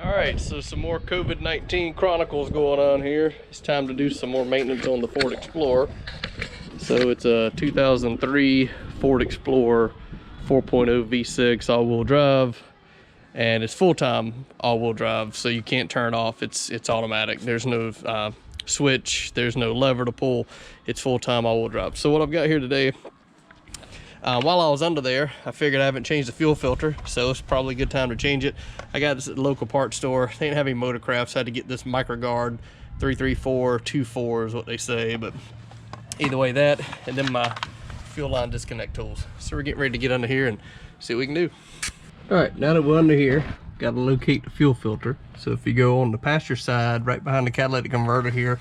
All right, so some more COVID-19 chronicles going on here. It's time to do some more maintenance on the Ford Explorer. So it's a 2003 Ford Explorer 4.0 V6 all-wheel drive, and it's full-time all-wheel drive, so you can't turn it off. It's automatic. There's no switch, there's no lever to pull. It's full-time all-wheel drive. So what I've got here today, while I was under there, I figured I haven't changed the fuel filter, so it's probably a good time to change it. I got this at the local parts store. They didn't have any Motorcraft, so I had to get this MicroGuard 33424 is what they say, but either way, that, and then my fuel line disconnect tools. So we're getting ready to get under here and see what we can do. All right, now that we're under here, got to locate the fuel filter. So if you go on the passenger side, right behind the catalytic converter here,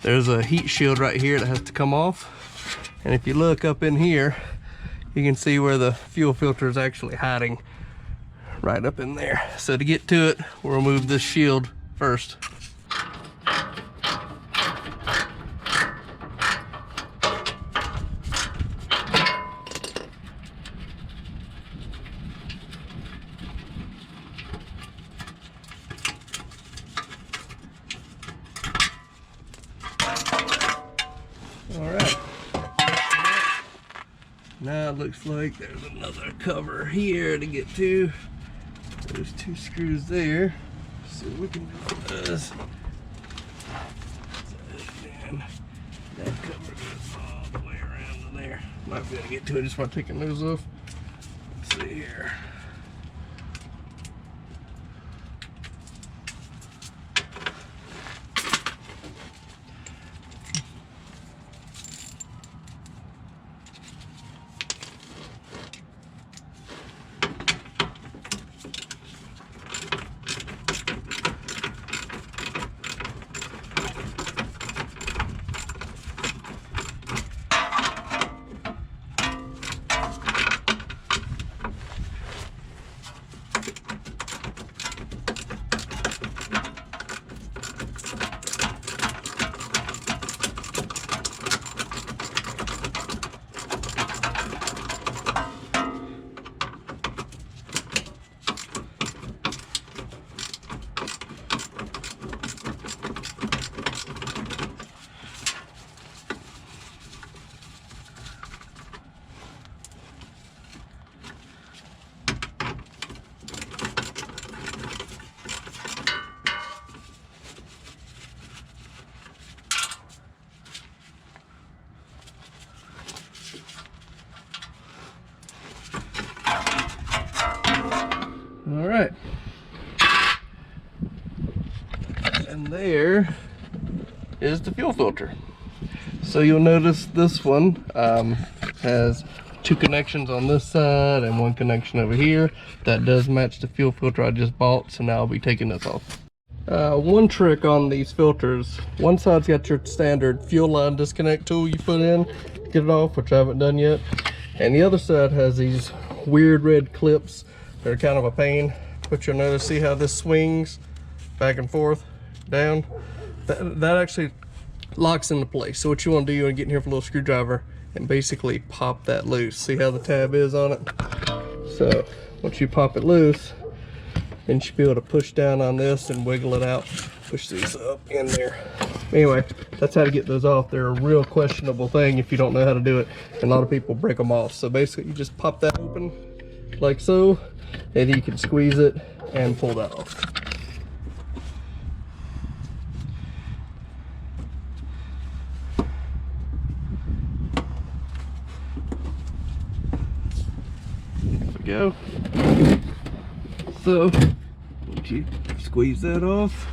there's a heat shield right here that has to come off. And if you look up in here, you can see where the fuel filter is actually hiding, right up in there. So to get to it, we'll remove this shield first. All right. Now it looks like there's another cover here to get to. There's two screws there. So we can do this. And that cover goes all the way around to there. Might be able to get to it just by taking those off. Let's see here. All right, and there is the fuel filter. So you'll notice this one has two connections on this side and one connection over here. That does match the fuel filter I just bought, so now I'll be taking this off. One trick on these filters, one side's got your standard fuel line disconnect tool you put in, get it off, which I haven't done yet, and the other side has these weird red clips. They're kind of a pain, but you'll notice, see how this swings back and forth, down? That actually locks into place. So what you want to do, you want to get in here with a little screwdriver and basically pop that loose. See how the tab is on it? So once you pop it loose, then you should be able to push down on this and wiggle it out, push these up in there. Anyway, that's how to get those off. They're a real questionable thing if you don't know how to do it, and a lot of people break them off. So basically you just pop that open like so, and you can squeeze it and pull that off. There we go. So once you squeeze that off,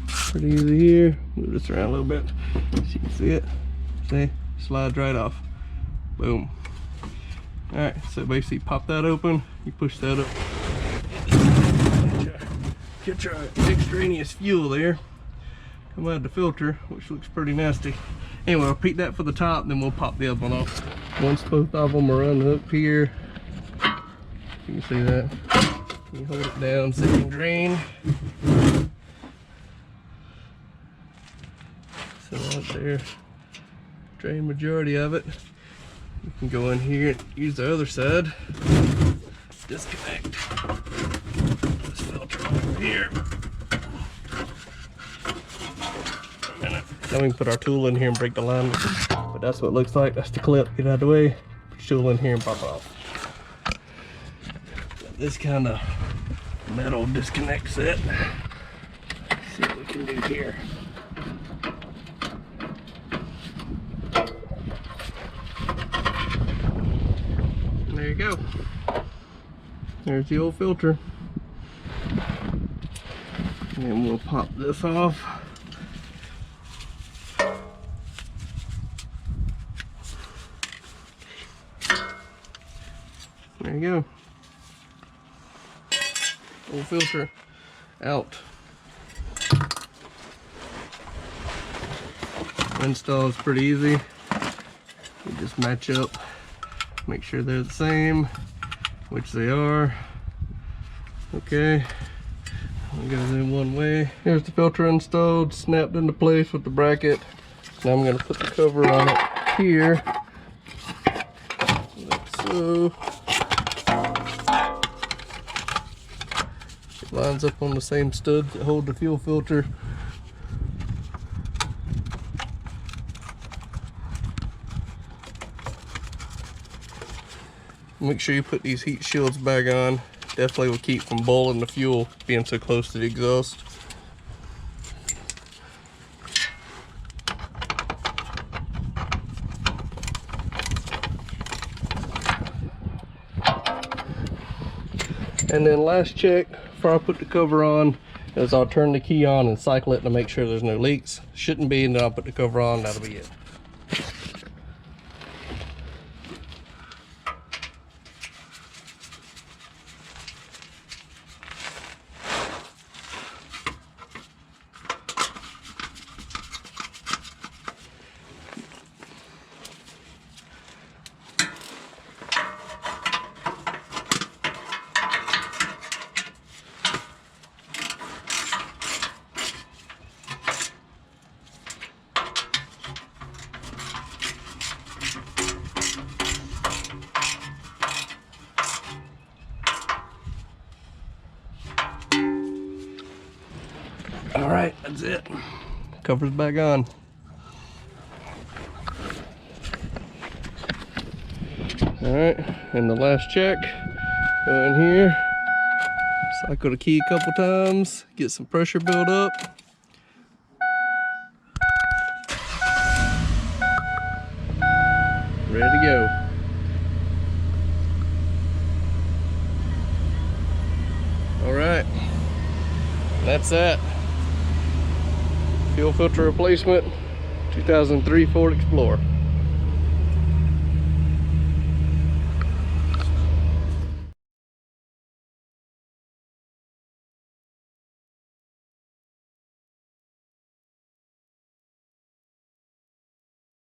pretty easy here. Move this around a little bit so you can see it. See, slides right off. Boom. All right, so basically pop that open, you push that up, get your extraneous fuel there, come out of the filter, which looks pretty nasty. Anyway, I'll peek that for the top, then we'll pop the other one off. Once both of them are unhooked here, you can see that. You hold it down so you can drain. So right there, drain majority of it. You can go in here and use the other side. Disconnect. filter over here. Then we can put our tool in here and break the line. But that's what it looks like. That's the clip. Get out of the way. Put your tool in here and pop it off. Got this kind of metal disconnect set. Let's see what we can do here. There you go. There's the old filter. And we'll pop this off. There you go. Old filter out. Install is pretty easy. You just match up, make sure they're the same, which they are. Okay, it goes in one way. Here's the filter installed, snapped into place with the bracket. Now I'm going to put the cover on it here, like so. It lines up on the same studs that hold the fuel filter. Make sure you put these heat shields back on. Definitely will keep from boiling the fuel being so close to the exhaust. And then last check before I put the cover on is I'll turn the key on and cycle it to make sure there's no leaks. Shouldn't be, and then I'll put the cover on. That'll be it. All right, that's it. Cover's back on. All right, and the last check, go in here, cycle the key a couple times, get some pressure build up. Ready to go. All right, that's that. Fuel filter replacement, 2003 Ford Explorer.